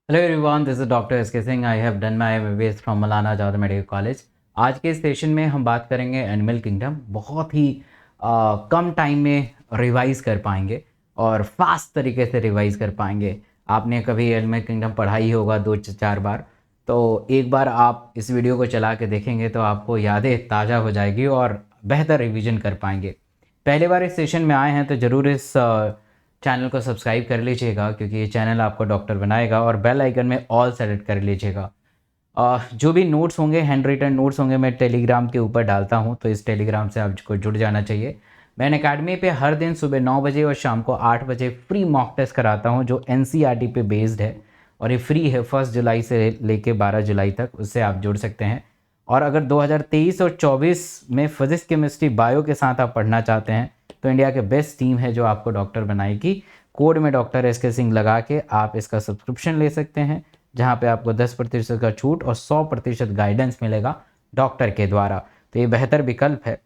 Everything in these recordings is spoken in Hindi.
Hello everyone, this is doctor S K. Singh. I have done my MBBS from Maulana Azad medical college. आज के इस सेशन में हम बात करेंगे एनिमल किंगडम। बहुत ही कम टाइम में रिवाइज कर पाएंगे और फास्ट तरीके से रिवाइज कर पाएंगे। आपने कभी एनिमल किंगडम पढ़ा ही होगा 2 4 बार, तो एक बार आप इस वीडियो को चला के देखेंगे तो आपको यादें ताज़ा हो जाएगी और बेहतर रिवीजन कर पाएंगे। पहले बार इस सेशन में आए हैं तो ज़रूर इस चैनल को सब्सक्राइब कर लीजिएगा, क्योंकि ये चैनल आपको डॉक्टर बनाएगा। और बेल आइकन में ऑल सेलेक्ट कर लीजिएगा। जो भी नोट्स होंगे, हैंड रिटन नोट्स होंगे, मैं टेलीग्राम के ऊपर डालता हूँ, तो इस टेलीग्राम से आपको जुड़ जाना चाहिए। मैं अकेडमी पे हर दिन सुबह 9 बजे और शाम को 8 बजे फ्री मॉक टेस्ट कराता हूँ, जो एनसीईआरटी पे बेस्ड है और ये फ्री है 1 जुलाई से लेके 12 जुलाई तक। उससे आप जुड़ सकते हैं। और अगर 2023 और 24 में फिजिक्स, केमिस्ट्री, बायो के साथ आप पढ़ना चाहते हैं तो इंडिया के बेस्ट टीम है जो आपको डॉक्टर बनाएगी। कोड में डॉक्टर एस.के. सिंह लगा के आप इसका सब्सक्रिप्शन ले सकते हैं, जहां पे आपको 10% का छूट और 100% गाइडेंस मिलेगा डॉक्टर के द्वारा। तो ये बेहतर विकल्प है।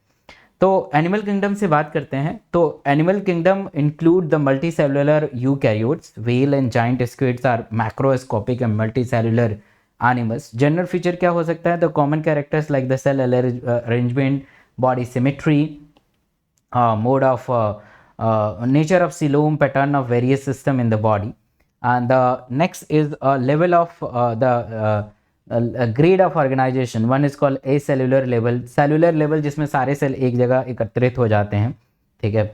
तो एनिमल किंगडम से बात करते हैं। तो animal kingdom include the multi cellular eukaryotes. Whale and giant squids are macroscopic and multi cellular animals. General feature क्या हो सकता है? The common characters like the cell arrangement, body symmetry, mode of nature of coelom pattern of various system in the body. And the next is a level of the grade of organization. One is called acellular level, cellular level जिसमें सारे सेल एक जगह एकत्रित हो जाते हैं, ठीक है।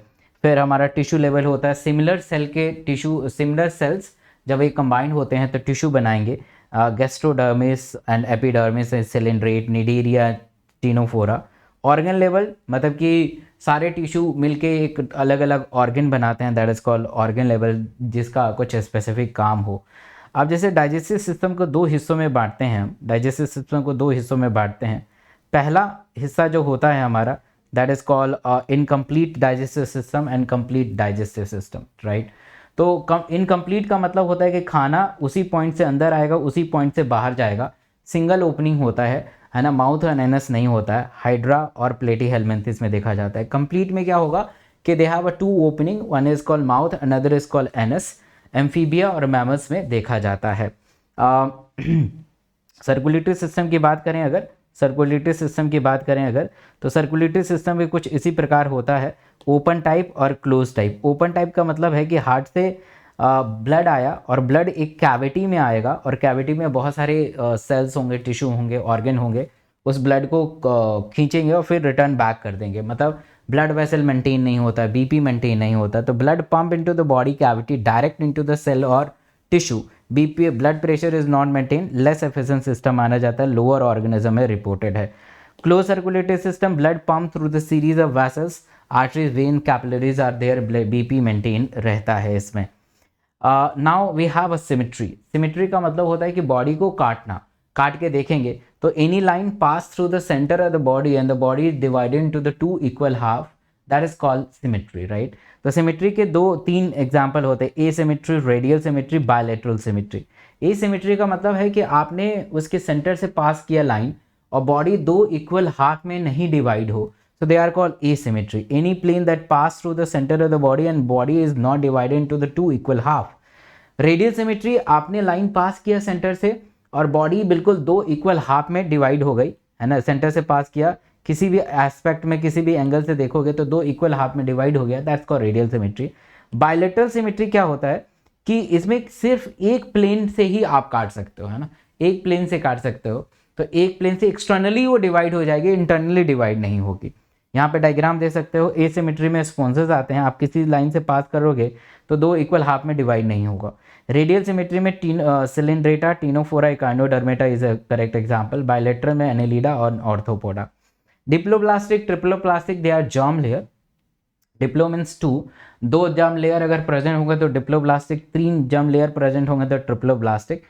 फिर हमारा टिश्यू लेवल होता है। सिमिलर सेल के टिश्यू, सिमिलर सेल्स जब ये कंबाइन होते हैं तो टिश्यू बनाएंगे। Gastrodermis and epidermis, coelenterate, Cnidaria, Ctenophora. Organ level मतलब कि सारे टिश्यू मिलके एक अलग अलग ऑर्गन बनाते हैं, that is called organ level, जिसका कुछ स्पेसिफिक काम हो। अब जैसे डाइजेस्टिव सिस्टम को दो हिस्सों में बांटते हैं, डाइजेस्टिव सिस्टम को दो हिस्सों में बांटते हैं। पहला हिस्सा जो होता है हमारा, that is called incomplete digestive system and complete digestive system, right. तो इनकम्प्लीट का मतलब होता है कि खाना उसी पॉइंट से अंदर आएगा, उसी पॉइंट से बाहर जाएगा, सिंगल ओपनिंग होता है ना, माउथ और एनस नहीं होता है। हाइड्रा और प्लेटीहेल्मिन्थिस में देखा जाता है। कंप्लीट में क्या होगा कि दे have a 2 opening, one is called mouth, another is called anus. Amphibia और मैमल्स में देखा जाता है। सर्कुलेटरी सिस्टम की बात करें अगर, तो सर्कुलेटरी सिस्टम भी कुछ इसी प्रकार होता है। ओपन टाइप और क्लोज टाइप। ओपन टाइप का मतलब है कि हार्ट से ब्लड आया और ब्लड एक कैविटी में आएगा और कैविटी में बहुत सारे सेल्स होंगे, टिश्यू होंगे, ऑर्गन होंगे। उस ब्लड को खींचेंगे और फिर रिटर्न बैक कर देंगे। मतलब ब्लड वेसल मेंटेन नहीं होता, बीपी मेंटेन नहीं होता, तो blood pump into the body cavity direct into the cell और tissue. BP, blood pressure is not maintain, less efficient system माना जाता है, लोअर ऑर्गेनिज्म में रिपोर्टेड है। Close circulatory system, blood pump through the series of vessels, arteries, vein, capillaries are there, BP maintain रहता है इसमें। Now we have a symmetry. Symmetry का मतलब होता है कि बॉडी को काटना। काट के देखेंगे तो any line pass through the centre of the body and the body is divided into the 2 equal half, that is called symmetry, right. तो सिमेट्री के 2-3 एग्जाम्पल होते हैं, asymmetry, radial symmetry, bilateral symmetry. Asymmetry का मतलब है कि आपने उसके सेंटर से पास किया लाइन और बॉडी 2 इक्वल हाफ में नहीं डिवाइड हो, so they are called asymmetry. Any plane that pass through the center of the body and body is not divided into the 2 equal half. Radial symmetry, आपने लाइन पास किया सेंटर से और बॉडी बिल्कुल 2 इक्वल हाफ में डिवाइड हो गई, है ना। सेंटर से पास किया, किसी भी एस्पेक्ट में, किसी भी एंगल से देखोगे तो 2 इक्वल हाफ में डिवाइड हो गया, that's called radial symmetry. Bilateral symmetry क्या होता है कि इसमें सिर्फ एक प्लेन से ही आप काट सकते हो, है ना, एक प्लेन से काट सकते हो। तो एक प्लेन से एक्सटर्नली वो डिवाइड हो जाएगी, इंटरनली डिवाइड नहीं होगी। यहाँ पे डायग्राम दे सकते हो। एसिमेट्री में स्पॉन्सेस आते हैं, आप किसी लाइन से पास करोगे तो 2 इक्वल हाफ में डिवाइड नहीं होगा। रेडियल सिमेट्री में Coelenterata, Ctenophora, Echinodermata is a correct example. Bilateral में एनेलिडा और Arthropoda. Diploblastic, triploblastic, they are germ layer. Diplo means 2 germ layer अगर प्रेजेंट होंगे तो डिप्लोप्लास्टिक, 3 जर्म लेयर प्रेजेंट होंगे तो ट्रिप्लोप्लास्टिक।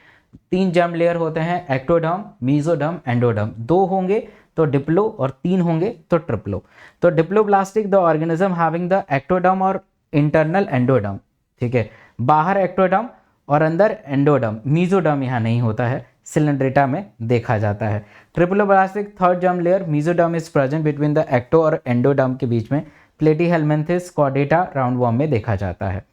3 जर्म लेयर होते हैं, एक्टोडर्म, मीजोडर्म, एंडोडर्म। 2 होंगे तो डिप्लो और 3 होंगे तो ट्रिप्लो। तो diploblastic the organism having the ectoderm और इंटरनल एंडोडर्म, ठीक है, बाहर एक्टोडर्म और अंदर एंडोडर्म। मीजोडर्म यहाँ नहीं होता है, सिलिंड्रेटा में देखा जाता है। Triploblastic, 3rd germ layer, mesoderm is present between the ecto और एंडोडर्म के बीच में। प्लेटीहेल्मिन्थिस, कॉर्डेटा, राउंडवॉर्म में देखा जाता है।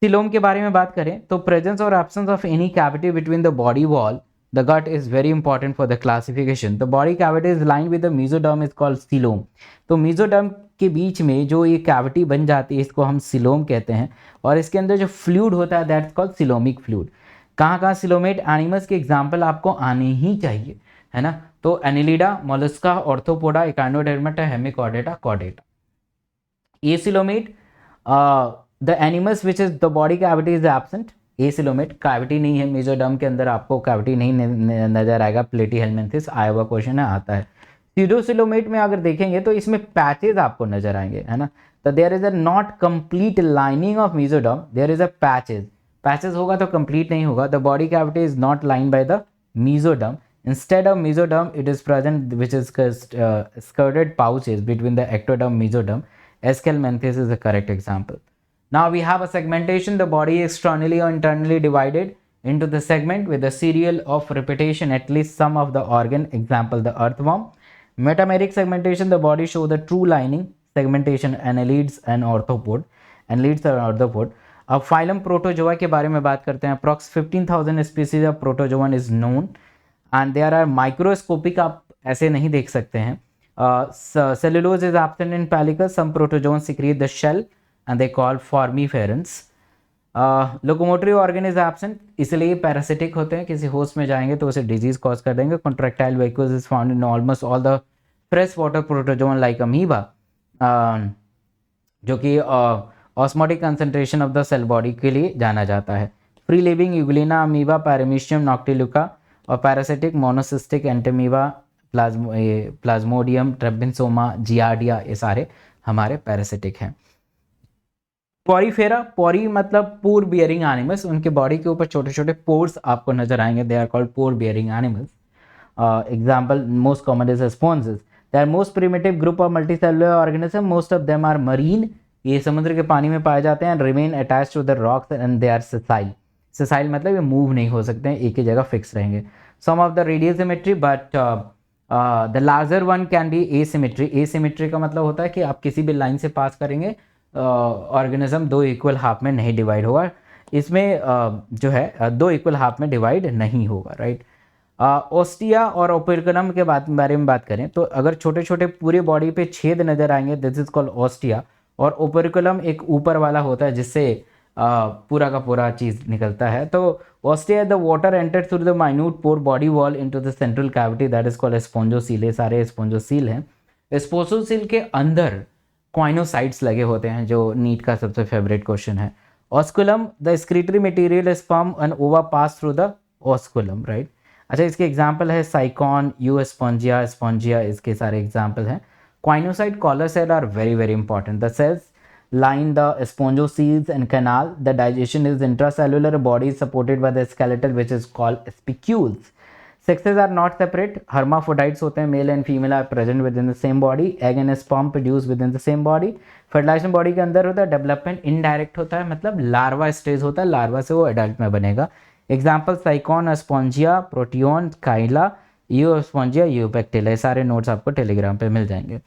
सिलोम के बारे में बात करें तो प्रेजेंस और absence of any cavity between the body wall the gut is very important for the classification. The body cavity is line with the mesoderm is called coelom. तो मेसोडर्म के बीच में जो ये कैविटी बन जाती है इसको हम सिलोम कहते हैं, और इसके अंदर जो फ्लूइड होता है दैट्स कॉल्ड सिलोमिक फ्लूइड। कहाँ कहाँ सिलोमेट एनिमल्स के एग्जाम्पल आपको आने ही चाहिए, है ना। तो Annelida, Mollusca, arthropoda, Echinodermata, Hemichordata, Chordata. Acoelomate, the animals which is the body cavity is absent. Acoelomate cavity नहीं है, मेसोडर्म के अंदर आपको कैविटी नहीं नजर आएगा। प्लेटीहेलमिन्थिस आया हुआ क्वेश्चन है, आता है। सीडोसिलोमेट में अगर देखेंगे तो इसमें पैचेज आपको नजर आएंगे, है ना। तो there is a not complete lining of mesoderm, there is a patches. Patches होगा तो कंप्लीट नहीं होगा। The body cavity is not line by the mesoderm. Instead of mesoderm, it is present which is skirted pouches between the ectoderm mesoderm. Aschelminthes is the correct example. Now we have a segmentation. The body is externally or internally divided into the segment with a serial of repetition at least some of the organ. Example, the earthworm. Metameric segmentation. The body show the true lining segmentation. Annelids and orthopod. Annelids and orthopod. अब phylum Protozoa के बारे में बात करते हैं. Approx 15,000 species of Protozoan is known. And there are microscopic, आप ऐसे नहीं देख सकते हैं. Cellulose is absent in pellicles. Some protozoan secrete the shell and they call foraminiferans. Locomotory organ is absent, इसलिए पैरासिटिक होते हैं. किसी होस्ट में जाएंगे तो उसे डिजीज कॉज कर देंगे. Contractile vehicles is found in almost all the fresh water protozoan like amoeba, जो कि osmotic concentration of the cell body के लिए जाना जाता है. Free living Euglena amoeba, Paramecium Noctiluca, और parasitic Monocystis Entamoeba, Plasmodium, Trypanosoma, Giardia, ये सारे हमारे पैरासिटिक हैं. पॉरीफेरा, पॉरी मतलब पोर बियरिंग एनिमल्स. उनके बॉडी के ऊपर छोटे छोटे पोर्स आपको नजर आएंगे. They are called pore bearing animals. Example most common is sponges. They are most primitive group of multicellular organism. Most of them are marine. ये समुद्र के पानी में पाए जाते हैं. Remain attached to the rocks and they are sessile. Sessile मतलब ये मूव नहीं हो सकते हैं, एक ही जगह फिक्स रहेंगे. Some of the radial symmetry but the larger one can be asymmetry. Asymmetry का मतलब होता है कि आप किसी भी लाइन से पास करेंगे ऑर्गेनिज्म दो इक्वल हाफ में नहीं डिवाइड होगा. इसमें जो है दो इक्वल हाफ में डिवाइड नहीं होगा, राइट. ओस्टिया और ओपेरिकुलम के बारे में बात करें तो अगर छोटे छोटे पूरे बॉडी पे छेद नजर आएंगे दिस इज कॉल्ड ओस्टिया. और ओपेरिकुलम एक ऊपर वाला होता है जिससे पूरा का पूरा चीज निकलता है. तो ostia the water enter through the minute pore body wall into the central cavity that is called spongocoel. ये सारे स्पोंजोसील हैं. स्पोंजोसील के अंदर क्वाइनोसाइट्स लगे होते हैं, जो नीट का सबसे फेवरेट क्वेश्चन है. Osculum, the secretory material sperm and ova pass through the osculum, right. अच्छा, इसके एग्जाम्पल है साइकॉन, यू स्पॉन्जिया, स्पॉन्जिया, इसके सारे एग्जाम्पल हैं. Choanocyte collar cell are very very important. The cells line the spongoceles and canal. The digestion is intracellular. Body is supported by the skeletal which is called spicules. Sexes are not separate. Hermaphrodites होते हैं. Male and female are present within the same body. Egg and sperm produced within the same body. Fertilization body के अंदर होता है. Development indirect होता है, मतलब लार्वा स्टेज होता है. लार्वा से वो एडल्ट में बनेगा. एग्जाम्पल साइकॉन, स्पॉन्जिया, प्रोटियोन, काइला, यू स्पॉन्जिया, यूपेक्टिला. ये सारे नोट्स आपको टेलीग्राम पे मिल जाएंगे.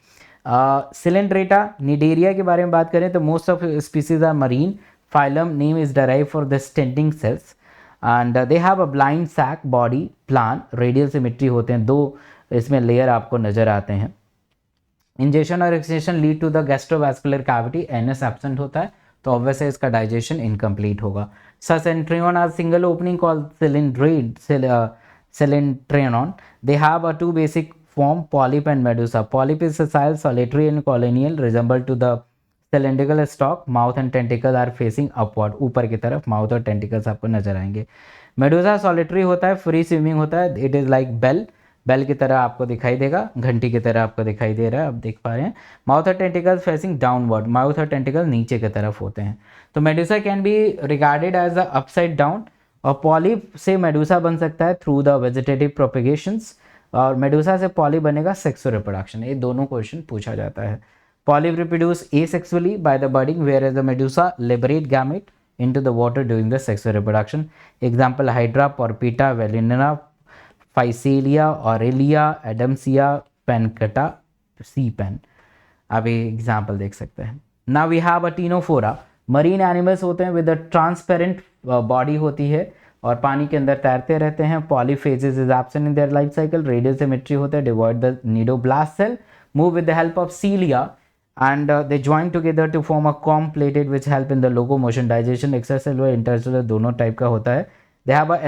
सिलेंड्रेटा, निडेरिया के बारे में बात करें तो most of species are marine. Phylum name is derive for the standing cells and they have a blind sac body plan. Radial symmetry होते हैं, दो इसमें लेयर आपको नजर आते हैं. इंजेशन और egestion lead to the gastrovascular cavity. Anus absent होता है तो ऑब्वियस है इसका डाइजेशन इनकम्प्लीट होगा. Coelenteron are single opening called coelenteron. They have a two basic form, polyp and medusa. Polyp is sessile, solitary and colonial, resemble to the cylindrical stalk. Mouth and tentacles are facing upward. ऊपर की तरफ माउथ और टेंटिकल्स आपको नजर आएंगे. मेडुसा सॉलिटरी होता है, फ्री स्विमिंग होता है. It is like bell, bell की तरह आपको दिखाई देगा, घंटी की तरह आपको दिखाई दे रहा है, आप देख पा रहे हैं. माउथ और टेंटिकल्स फेसिंग डाउनवर्ड. माउथ और टेंटिकल नीचे की तरफ होते हैं. तो medusa can be regarded as a upside down. और पॉलिप से मेडुसा बन सकता है थ्रू द वेजिटेटिव प्रोपेगेशंस. और मेडुसा से पॉली बनेगा सेक्सुअल रिप्रोडक्शन. ये दोनों क्वेश्चन पूछा जाता है. Polyp reproduce asexually by the budding where as the medusa liberate gamete into the water during the sexual reproduction. Example Hydra, Porpita, Velella, Physalia, Aurelia, Adamsia, पेनकटा, सी पेन. अब ये एग्जाम्पल देख सकते हैं. Now we have a Ctenophora. Marine animals होते हैं विद अ ट्रांसपेरेंट बॉडी होती है और पानी के अंदर तैरते रहते हैं. पॉलीफेजेस is absent in their life cycle. Radial symmetry होता है, devoid the cnidoblast cell, move with the help of cilia and they join together to form a comb plated which help in the locomotion, digestion, extracellular, intercellular दोनों टाइप का होता है. They have a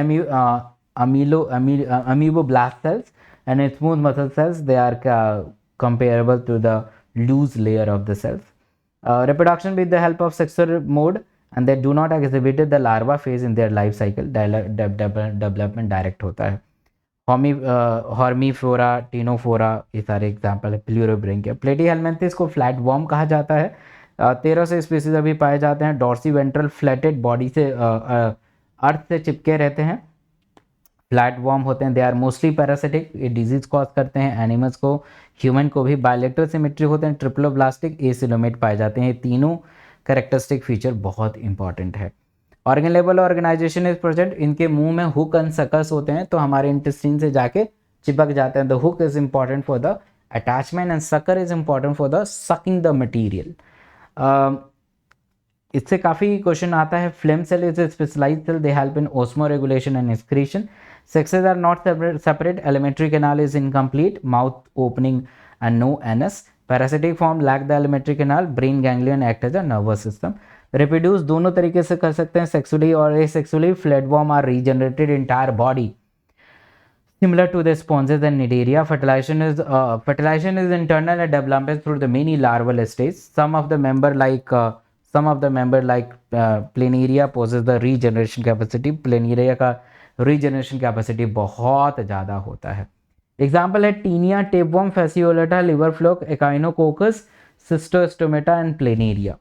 amoeboblast cells and in smooth muscle cells they are comparable to the loose layer of the cells. Reproduction with the help of sexual mode and they do not exhibit the larva phase in their life cycle. Development direct होता है. हॉर्मीफोरा, टीनोफोरा, ये सारे एग्जाम्पल है. प्लूरोब्रेंकिया. प्लेटीहेलमिन्थेस को फ्लैट वॉर्म कहा जाता है. 1300 स्पीसीज अभी पाए जाते हैं. डॉर्सी वेंट्रल फ्लैटेड बॉडी से अर्थ से चिपके रहते हैं. फ्लैट वॉर्म होते हैं. They are mostly parasitic. ये डिजीज कॉज करते हैं एनिमल्स को, ह्यूमन को भी. बायलेटरल सिमेट्री होते हैं. ट्रिप्लोब्लास्टिक, एसिलोमेट पाए जाते हैं. ये तीनों कैरेक्टरिस्टिक फीचर बहुत इंपॉर्टेंट है. Organ level organization is present. इनके मुंह में हुक एंड सकस होते हैं तो हमारे इंटेस्टाइन से जाके चिपक जाते हैं. The hook is important for the attachment and sucker is important for the sucking the material. इससे काफ़ी क्वेश्चन आता है. Flame cell is a specialized cell. They help in osmoregulation and excretion. Sexes are not separate. Alimentary canal is incomplete. Mouth opening and no anus. Parasitic form lack the alimentary canal. Brain ganglion act as a nervous system. Reproduce दोनों तरीके से कर सकते हैं, सेक्सुअली और asexually. Flatworm are regenerated entire body similar to the sponges and Cnidaria. Fertilization is internal and development through the many larval stage. Some of the member like Planaria possess the regeneration capacity. Planaria का regeneration capacity बहुत ज़्यादा होता है. Example है Taenia, tapeworm, Fasciolata, liver flock, Echinococcus, Cystostomata and Planaria.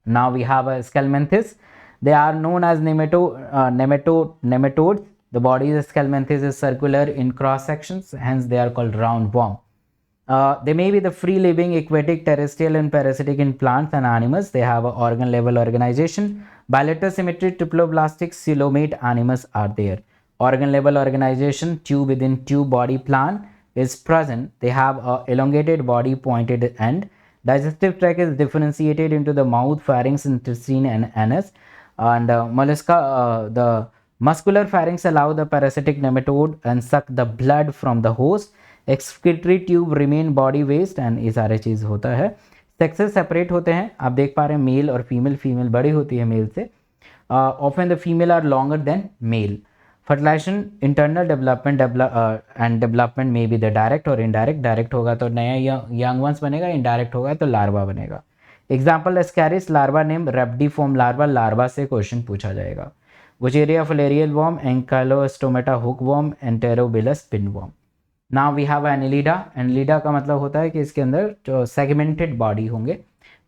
Now we have a Scalmanthus. They are known as nematodes. The body of Scalmanthus is circular in cross sections, hence they are called roundworm. They may be the free living, aquatic, terrestrial and parasitic in plants and animals. They have an organ level organization. Bilateral symmetry, triploblastic, coelomate animals are there. Organ level organization, tube within tube body plan is present. They have a elongated body, pointed end. Digestive tract is differentiated into the mouth, pharynx, intestine and anus. And mollusca, the muscular pharynx allow the parasitic nematode and suck the blood from the host. Excretory tube remain body waste and ये सारे चीज़ होता है. सेक्सेस सेपरेट होते हैं. आप देख पा रहे हैं मेल और फीमेल. फीमेल बड़ी होती है मेल से. Often the female are longer than male. Fertilization, internal development and development में बी द डायरेक्ट और इनडायरेक्ट. डायरेक्ट होगा तो नया यंग वंस बनेगा, इनडायरेक्ट होगा तो लार्वा बनेगा. Example Ascaris larva name rhabditiform larva. Larva से क्वेश्चन पूछा जाएगा. Wucheria filarial worm, Ankylostomata hookworm, Enterobilus pinworm. Now we have Annelida. Annelida का मतलब होता है कि इसके अंदर जो segmented body होंगे.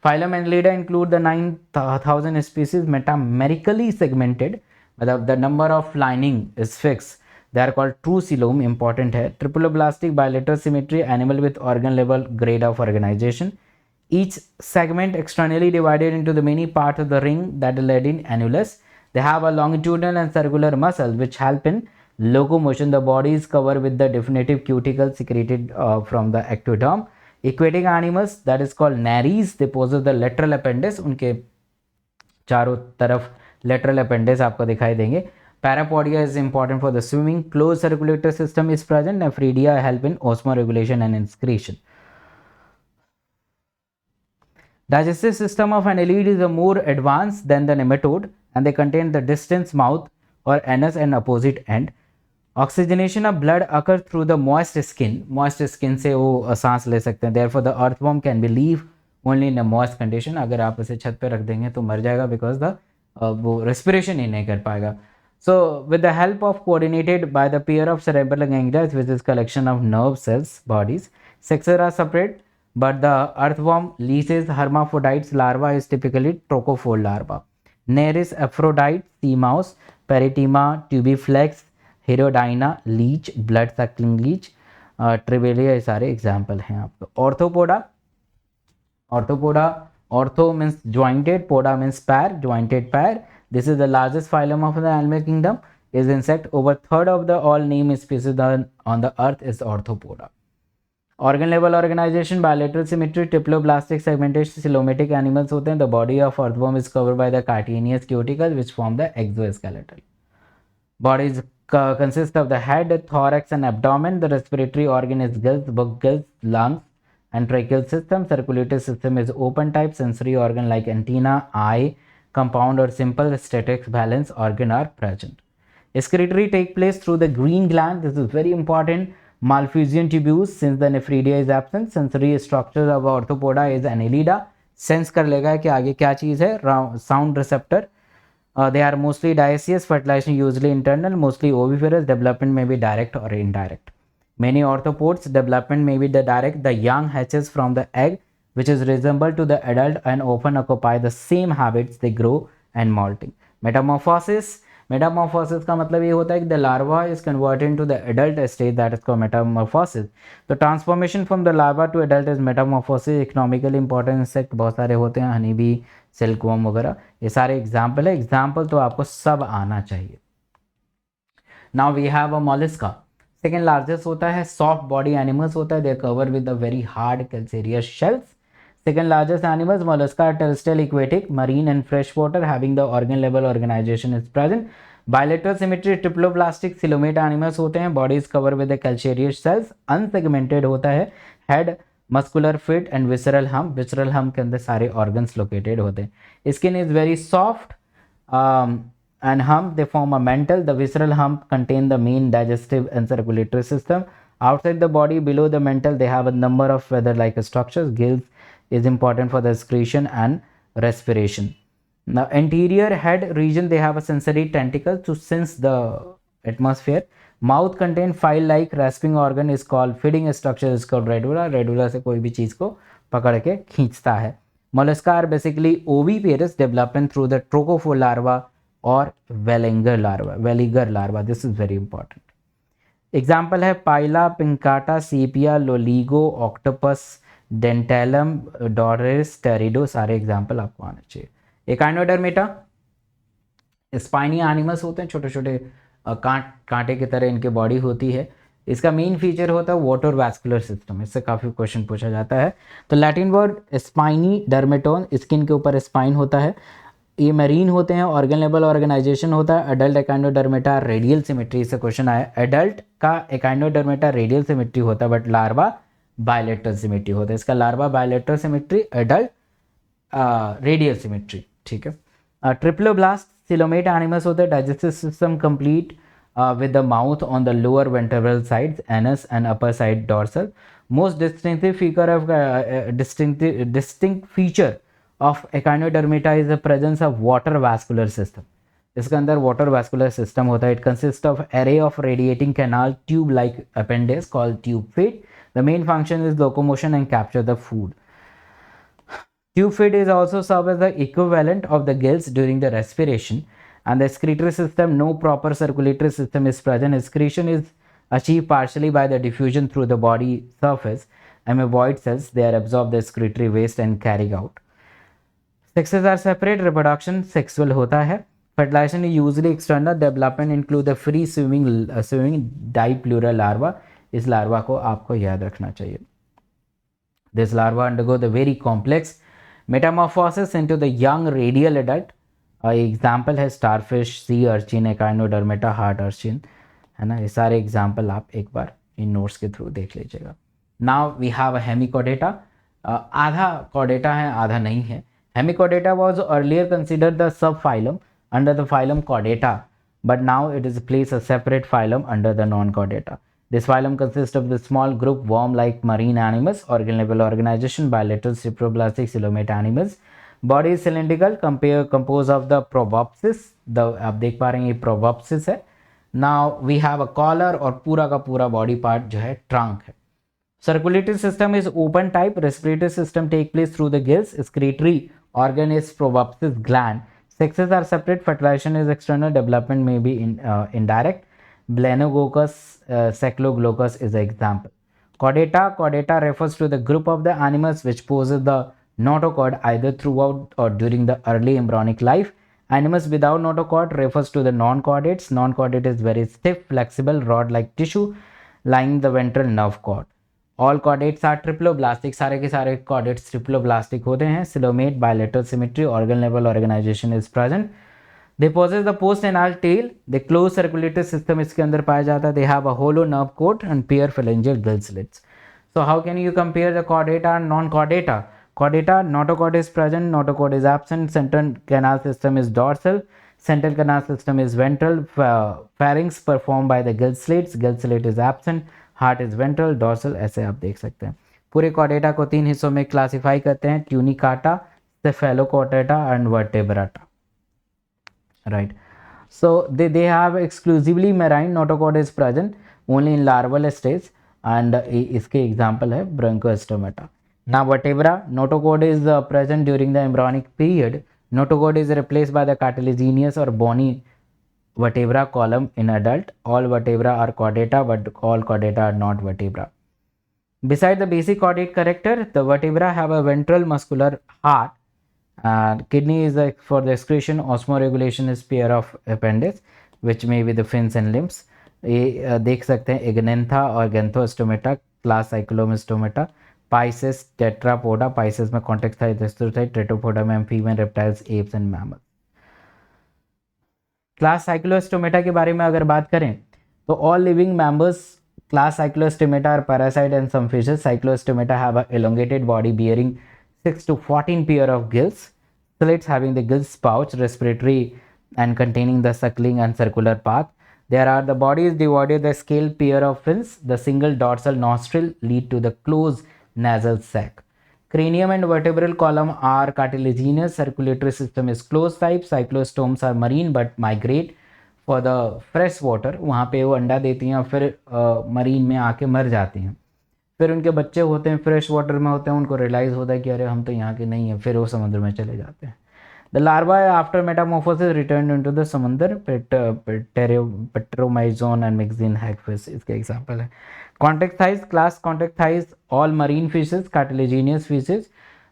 Phylum Annelida include the 9,000 species metamerically segmented. मतलब the number of lining is fixed. They are called true coelom. Important है. Triploblastic bilateral symmetry, animal with organ level grade of organization. Each segment externally divided into the many parts of the ring that are led in annulus. They have a longitudinal and circular muscle which help in locomotion. The body is covered with the definitive cuticle secreted from the ectoderm. Aquatic animals, that is called nares, they possess the lateral appendage. उनके चारों तरफ lateral appendage आपको दिखाई देंगे. Parapodia is important for the swimming. Closed circulatory system is present. Nephridia help in osmoregulation and excretion. Digestive system of annelid is more advanced than the nematode and they contain the distant mouth or anus and opposite end. Oxygenation of blood occurs through the moist skin. Moist skin से वो सांस ले सकते हैं. Therefore the earthworm can be live only in a moist condition. अगर आप इसे छत पे रख देंगे तो मर जाएगा because the वो respiration ही नहीं कर पाएगा. So with the help of coordinated by the pair of cerebral ganglia, which is collection of nerve cells, bodies, sexes are separate. But the earthworm leases hermaphrodites larva is typically trochophore larva. Nereis aphrodite, sea mouse, Peritima, tubiflex, Herodyna, leech, blood suckling leech, Trivalia, ये सारे एग्जाम्पल हैं आपको. Orthopoda, ortho means jointed, poda means pair, jointed pair. This is the largest phylum of the animal kingdom. Is insect. Over third of the all named species on the earth is Orthopoda. Organ level organisation, bilateral symmetry, triploblastic segmented coelomate animals होते हैं. The body of earthworm is covered by the chitinous cuticle which form the exoskeletal. Bodies consist of the head, thorax, and abdomen. The respiratory organ is gills, lungs, and tracheal system. Circulatory system is open type. Sensory organ like antenna, eye, compound or simple static balance organ are present. Excretory take place through the green gland. This is very important. Malphusian tubules, since the nephridia is absent. Sensory structure of orthopoda is annelida. Sense कर लेगा कि आगे क्या चीज़ है. Sound receptor. They are mostly dioecious. Fertilization usually internal, mostly oviparous. Development may be direct or indirect. Many orthopods development may be the direct. The young hatches from the egg, which is resemble to the adult and often occupy the same habits. They grow and molting. Metamorphosis. Metamorphosis का मतलब ये होता है कि the larva is converted into the adult stage, that is called metamorphosis. तो transformation from the larva to adult is metamorphosis. Economically important insect बहुत सारे होते हैं, हनी बी, सिल्कवर्म वगैरह, ये सारे एग्जाम्पल है. एग्जाम्पल तो आपको सब आना चाहिए. Now we have a Mollusca. Second largest होता है. सॉफ्ट बॉडी एनिमल्स होता है. They cover with the very hard calcareous shells. Second largest animals, mollusca are terrestrial, aquatic, marine and freshwater, having the organ level organization is present. Bilateral symmetry, triploblastic, coelomate animals होते हैं. Body is covered with the calcareous cells. Unsegmented होता है. Head, muscular feet and visceral hump. Visceral hump के अंदर सारे organs located होते हैं. Skin is very soft and hump. They form a mantle. The visceral hump contain the main digestive and circulatory system. Outside the body, below the mantle, they have a number of feather-like structures. Gills is important for the excretion and respiration. Now anterior head region, they have a sensory tentacle to sense the atmosphere. Mouth contain file like rasping organ is called feeding structure is called radula. Radula से कोई भी चीज़ को पकड़ के खींचता है. Mollusca are basically oviparous, developing through the trochophore larva or veliger larva. This is very important. Example है Pila, Pincata, Sepia, Loligo, Octopus, Dentalium, Doris, Teredo, सारे एग्जाम्पल आपको आने चाहिए. एकाइनोडर्मेटा स्पाइनी एनिमल्स होते हैं, छोटे छोटे कांटे की तरह इनकी बॉडी होती है. इसका मेन फीचर होता है वाटर वैस्कुलर सिस्टम. इससे काफ़ी क्वेश्चन पूछा जाता है. तो लैटिन वर्ड स्पाइनी डर्मेटोन, स्किन के ऊपर स्पाइन होता है. ये मरीन होते हैं. ऑर्गन लेवल ऑर्गेनाइजेशन होता है. एडल्ट एकाइनोडर्मेटा रेडियल सिमेट्री से क्वेश्चन आया. एडल्ट का एकाइनोडर्मेटा रेडियल सिमेट्री होता है, बट लार्वा बायलेटरल सिमेट्री होता है. इसका larva bilateral symmetry, adult radial symmetry. ठीक है. ट्रिप्लोब्लास्ट सिलोमेट एनिमल्स होते हैं. Digestive system complete with the mouth on the lower ventral sides, anus and upper side dorsal. Most distinctive feature of echinodermata is the presence of water vascular system. इसके अंदर water vascular system होता है. It consists of array of radiating canal tube like appendage called tube feet. The main function is locomotion and capture the food. Tube feet is also served as the equivalent of the gills during the respiration. And the excretory system, no proper circulatory system is present. Excretion is achieved partially by the diffusion through the body surface. Amoeboid cells, they are absorb the excretory waste and carry out. Sexes are separate. Reproduction sexual होता है. Fertilization is usually external. Development include the free swimming diplural larva. इस लार्वा को आपको याद रखना चाहिए. This larva undergo the very complex metamorphosis into the young radial adult. Example है starfish, sea urchin, Echinodermata, heart urchin, है ना. ये सारे एग्जाम्पल आप एक बार इन नोट्स के थ्रू देख लीजिएगा. Now we have a hemichordata. आधा कॉडेटा है, आधा नहीं है. Hemichordata was earlier considered the sub phylum under the phylum कॉडेटा, but now it is place a separate phylum under the non कॉडेटा. This phylum consists of the small group worm-like marine animals, organ level organization, bilateral cyproblastic coelomate animals. Body is cylindrical, composed of the proboscis. आप देख पा रहे हैं ये proboscis है. Now we have a collar और पूरा का पूरा body part जो है trunk है. Circulatory system is open type. Respiratory system take place through the gills. Excretory organ is proboscis gland. Sexes are separate. Fertilization is external. Development may be indirect. Blenogogus cephaloglocus is an example. Chordata refers to the group of the animals which possess the notochord either throughout or during the early embryonic life. Animals without notochord refers to the non-chordates. Non-chordate is very stiff, flexible, rod-like tissue lining the ventral nerve cord. All chordates are triploblastic, सारे के सारे कॉर्डेट्स ट्रिप्लोब्लास्टिक होते हैं. Coelomate, bilateral symmetry, organ level organization is present. They possess the post anal tail, they close circulatory system इसके अंदर पाया जाता है. They have a hollow nerve cord and pair phalangeal gill slits. So how can you compare the chordata and non-chordata? Chordata, notochord is present, notochord is absent, central canal system is dorsal, central canal system is ventral, pharynx performed by the gill slit is absent, heart is ventral, dorsal. ऐसे आप देख सकते हैं. पूरे chordata को 3 हिस्सों में क्लासीफाई करते हैं, tunicata, cephalochordata and vertebrata. Right. So they have exclusively marine, notochord is present only in larval stage. And इसके एग्जाम्पल है ब्रोंकोस्टोमेटा. Now vertebra, notochord is present during the embryonic period. Notochord is replaced by the cartilaginous or bony vertebra column in adult. All vertebra are chordata, but all chordata are not vertebra. Beside the basic chordate character, the vertebra have a ventral muscular heart. Kidney is for the excretion. Osmoregulation is pair of appendix, which may be the fins and limbs. ये देख सकते हैं एग्नेंथा और Gnathostomata, class Cyclostomata, Pisces, Tetrapoda, Pisces में कॉन्टेक्ट था, टेट्रापोडा में amphibian, reptiles, apes and mammal. Class Cyclostomata के बारे में अगर बात करें तो all living members class Cyclostomata are parasite and some fishes. Cyclostomata have a elongated body bearing 6 to 14 pair of gills, slits having the gills pouch, respiratory and containing the suckling and circular path. There are the body is divided the scale pair of fins. The single dorsal nostril lead to the closed nasal sac. Cranium and vertebral column are cartilaginous. Circulatory system is closed type. Cyclostomes are marine but migrate for the fresh water. वहाँ पे वो अंडा देती हैं और फिर मरीन में आके मर जाती हैं. फिर उनके बच्चे होते हैं फ्रेश वाटर में होते हैं, उनको रियलाइज़ होता है कि अरे हम तो यहाँ के नहीं हैं, फिर वो समुद्र में चले जाते हैं. The larvae after metamorphosis returned into the samandar, Pteromyzon and Mexine hagfish इसके एग्जाम्पल है. Contact thighs, class contact thighs, all marine fishes, cartilaginous fishes.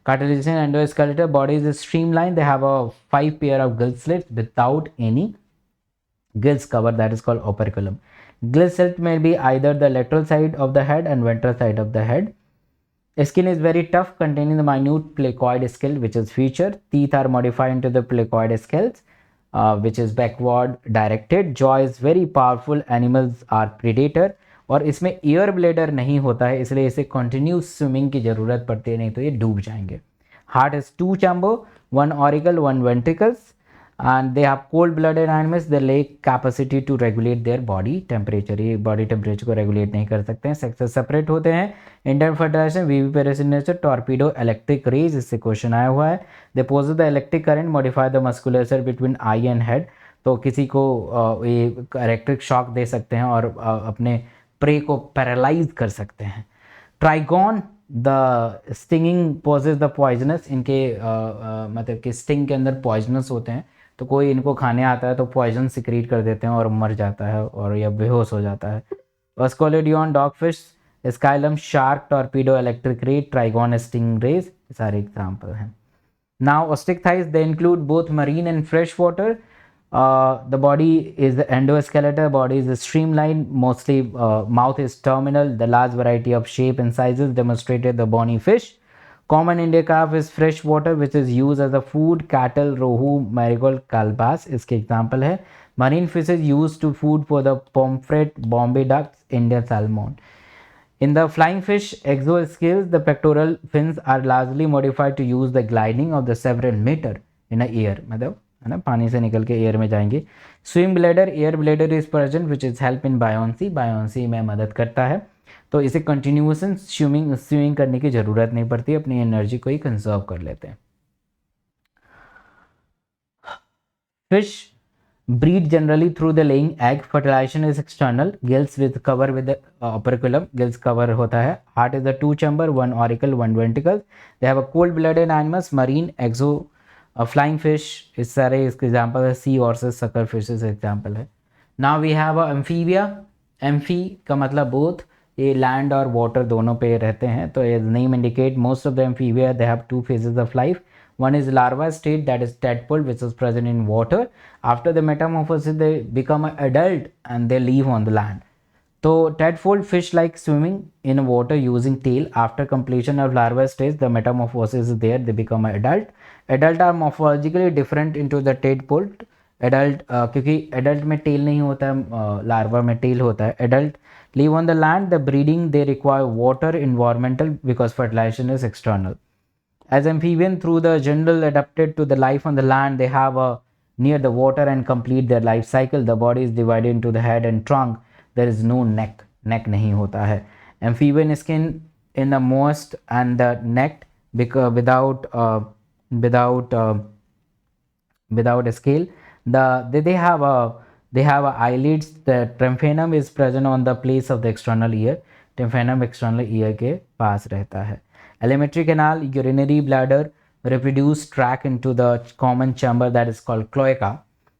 Cartilaginous endoskeletal bodies is streamlined. They have a 5 pair of gill slits without any gills cover, that is called operculum. Gill slit may be either the lateral side of the head and ventral side of the head. Skin is very tough, containing the minute placoid scale, which is featured. Teeth are modified into the placoid scales, which is backward directed. Jaw is very powerful. Animals are predator. और इसमें एयर ब्लेडर नहीं होता है, इसलिए इसे कंटिन्यूस स्विमिंग की ज़रूरत पड़ती है, नहीं तो ये डूब जाएंगे. Heart is 2 chamber, 1 auricle, 1 ventricles. and they have cold blooded animals. They lack capacity to regulate their body temperature. ये body temperature को regulate नहीं कर सकते हैं. sexes separate होते हैं. Intern fertilization, viviparous in nature, torpedo electric rays, इससे क्वेश्चन आया हुआ है. They possess the electric current, modify the musculature between eye and head. तो किसी को ये इलेक्ट्रिक शॉक दे सकते हैं और अपने प्रे को पैरालाइज कर सकते हैं. Trygon, the stinging possess the poisonous. इनके मतलब कि स्टिंग के अंदर पॉइजनस होते हैं, तो कोई इनको खाने आता है तो पॉइजन सिक्रीट कर देते हैं और मर जाता है और या बेहोश हो जाता है. Scoliodon, dogfish, Scyllium, shark, torpedo electric ray, Trygon sting rays, सारे एग्जाम्पल हैं. Now Osteichthyes, they include both marine and fresh water. The body is the endoskeletal. Body is streamlined, mostly mouth is terminal. The large variety of shape and sizes demonstrated the bony fish. Common India carp is fresh water, which is used as a food. Cattle, rohu, marigold, calbass इसके example है. Marine fish is used to food for the pomfret, Bombay ducks, Indian salmon. In the flying fish exoscales, the pectoral fins are largely modified to use the gliding of the several meter in a air. मतलब है ना, पानी से निकल के एयर में जाएंगे. Swim bladder, air bladder is present which is help in buoyancy. Buoyancy में मदद करता है, तो इसे कंटिन्यूसन स्विमिंग करने की ज़रूरत नहीं पड़ती, अपनी एनर्जी को ही कंजर्व कर लेते हैं. Fish breed generally through the laying egg. Fertilisation is external. Gills with cover with operculum, gills cover होता है. Heart is the 2 chamber, 1 auricle, 1 ventricle. They have a cold blooded animals. Marine, एक्सो, फ्लाइंग फिश, इस सारे इसके एग्जाम्पल है. Sea horses, sucker fishes example है. Now we have a Amphibia. Amphi का मतलब बोथ, ये लैंड और वाटर दोनों पे रहते हैं. तो as name indicate, most of the amphibia they have 2 phases of life. One is larva state, that is tadpole, which is present in water. After the metamorphosis they become an adult and they live on the land. तो tadpole fish like swimming in water using tail. After completion of larva stage, the metamorphosis is there, they become adult. Adult are morphologically different into the tadpole. Adult क्योंकि adult में tail नहीं होता है, larva में tail होता है. Adult live on the land. The breeding they require water environmental because fertilization is external. As amphibian through the general adapted to the life on the land, they have a near the water and complete their life cycle. The body is divided into the head and trunk. There is no neck. Neck नहीं होता है. Amphibian skin in the most and the neck because without a scale. They have a eyelids. The tymphanum is present on the place of the external ear. Tymphanum external ear के पास रहता है. Alimentary canal, urinary bladder, reproduce tract into the common chamber that is called cloaca,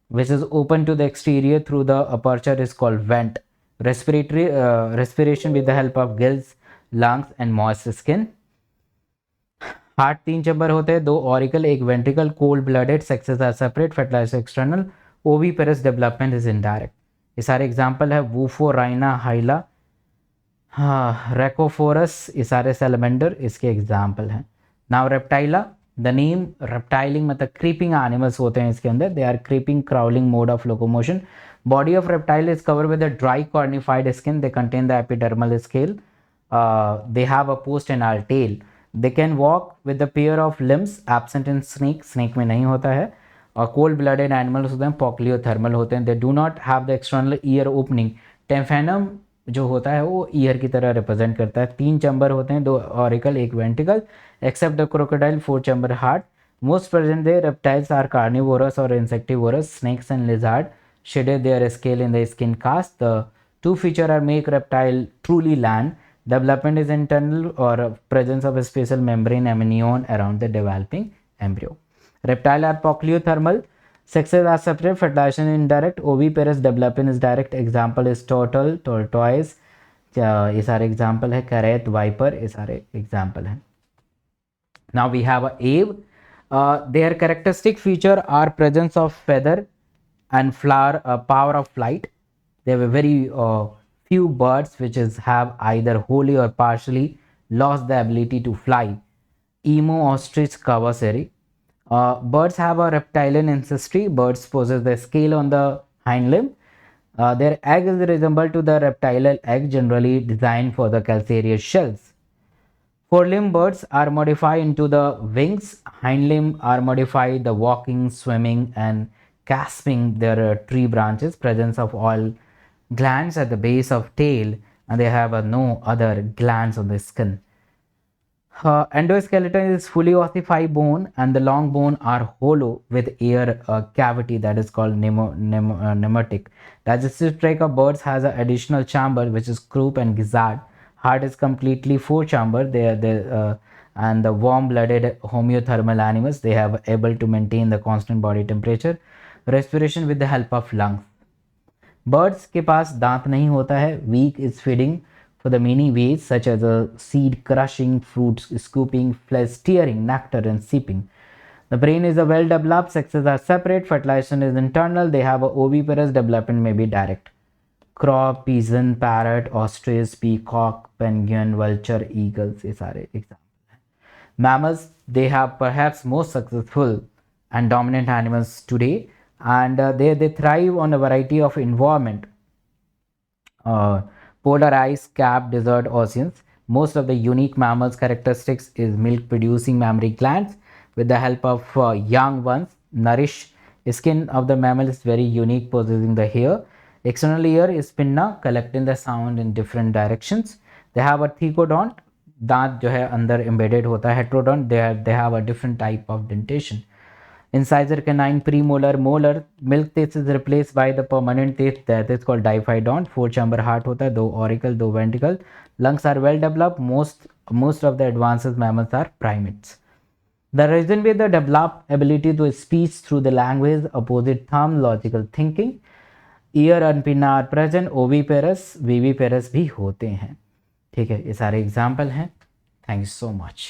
which is open to the exterior through the aperture is called vent. Respiration with the help of gills, lungs and moist skin. Heart 3 chamber होते हैं, 2 auricle, 1 ventricle, cold blooded, sexes are separate, fertilizer external, oviparous development is indirect. ये सारे एग्जांपल है. वूफो, राइना, हाइला, हाँ, रेकोफोरस, ये सारे सेलेमेंडर इसके एग्जाम्पल हैं. Now Reptilia, the name reptilian मतलब क्रीपिंग एनिमल्स होते हैं इसके अंदर. They are creeping crawling mode of locomotion. Body of reptile is cover with a dry cornified skin. They contain the epidermal scale. They have a post anal tail. They can walk with the pair of limbs absent in snake. Snake में नहीं होता है. और कोल्ड ब्लडेड एनिमल्स होते हैं, पॉक्लियोथर्मल होते हैं. They do not have the external ear opening. Tympanum जो होता है वो ईयर की तरह रिप्रेजेंट करता है. 3 चैम्बर होते हैं, 2 auricle, 1 ventricle. Except the crocodile, 4 chamber heart. Most present they reptiles are carnivorous और insectivorous. Snakes and lizard shedded their scale in the skin cast. The 2 feature are make reptile truly land. Development is internal or presence of a special membrane amnion around the developing embryo. Reptile are poikilodermal. Sexes are separate. Fertilization is indirect. Oviparous development is direct. Example is turtle, tortoise. ये सारे example है. Carrot, viper, ये सारे example हैं. Now we have a ape. Their characteristic feature are presence of feather and flower, power of flight. They have a very few birds which have either wholly or partially lost the ability to fly. Emu, ostrich, kawasari. Birds have a reptilian ancestry. Birds possess the scale on the hind limb. Their egg is resemble to the reptilian egg, generally designed for the calcareous shells. Forelimb birds are modified into the wings. Hind limb are modified the walking, swimming and grasping their tree branches. Presence of all glands at the base of tail, and they have no other glands on the skin. Endoskeleton is fully ossified bone, and the long bone are hollow with air cavity that is called pneumatic. Digestive tract of birds has an additional chamber which is croup and gizzard. Heart is completely 4 chamber. And the warm-blooded homeothermal animals, they have able to maintain the constant body temperature. Respiration with the help of lungs. Birds के पास दांत नहीं होता है. Weak is feeding for the many ways such as seed crushing, fruit scooping, flesh tearing, nectar and sipping. The brain is well developed. Sexes are separate. Fertilization is internal. They have a oviparous. Development may be direct. Crow, pigeon, parrot, ostrich, peacock, penguin, vulture, eagles, ये सारे example हैं. Mammals, they have perhaps most successful and dominant animals today. And they thrive on a variety of environment. Polar ice cap, desert, oceans. Most of the unique mammals characteristics is milk producing mammary glands. With the help of young ones nourish. Skin of the mammal is very unique, possessing the hair. External ear is pinna, collecting the sound in different directions. They have a thecodont. दांत जो है अंदर embedded होता है. Heterodont, they have a different type of dentation. Incisor canine, premolar, molar. Milk teeth is replaced by the permanent teeth that is called diphyodont. 4 chamber heart होता है, 2 auricle, 2 ventricle. Lungs are well developed. Most of the advanced mammals are primates. The reason with the developed ability to speak through the language, opposite thumb, logical thinking. Ear and pinna are present. Oviparous, viviparous भी होते हैं. ठीक है, ये सारे एग्जाम्पल हैं. Thank you so much.